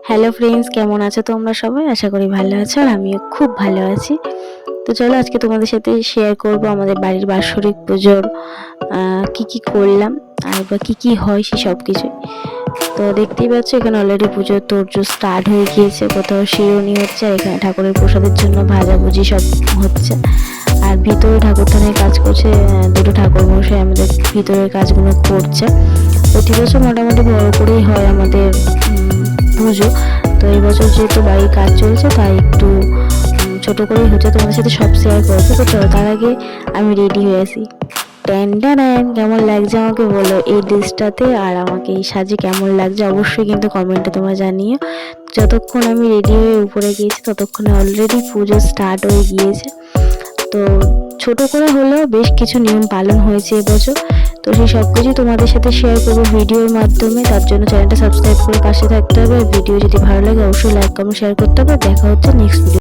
Hello friends, কেমন আছো তোমরা সবাই? আশা করি ভালো আছো আর আমিও খুব ভালো আছি। তো চলো আজকে তোমাদের সাথে শেয়ার করব আমাদের বাড়ির বাৎসরিক পুজোর কি করলাম আর বা কি হয় সেই সব কিছুই। তো দেখতেই পাচ্ছ এখানে অলরেডি পুজোর তোড়জোড় স্টার্ট হয়ে গিয়েছে। কোথাও শিরোনি হচ্ছে আর এখানে ঠাকুরের প্রসাদের জন্য ভাজাভুজি সব হচ্ছে। আর ভিতরে ঠাকুরথানের কাজ করছে দুটো ঠাকুর মশাই, আমাদের ভিতরের কাজগুলো করছে। প্রতি বছর মোটামুটি বড় করেই হয় আমাদের পুজো। তো এই বছর যেহেতু বাড়ির কাজ চলছে তাই একটু ছোট করেই হচ্ছে, তোমাদের সাথে সব শেয়ার করবো। তো চলো তার আগে আমি রেডি হয়ে আসি। ট্যান ট্যান, কেমন লাগছে আমাকে বলো এই ড্রেসটাতে, আর আমাকে এই সাজে কেমন লাগছে অবশ্যই কিন্তু কমেন্টে তোমরা জানিও। যতক্ষণ আমি রেডি হয়ে উপরে গিয়েছি ততক্ষণে অলরেডি পুজো স্টার্ট হয়ে গিয়েছে। তো ছোট করে হলেও বেশ কিছু নিয়ম পালন হয়েছে এবছর। তো সেই সব কিছুই তোমাদের সাথে শেয়ার করবো ভিডিওর মাধ্যমে। তার জন্য চ্যানেলটা সাবস্ক্রাইব করে পাশে থাকতে হবে। ভিডিও যদি ভালো লাগে অবশ্যই লাইক কমেন্ট শেয়ার করতে হবে। দেখা হচ্ছে নেক্সট ভিডিও।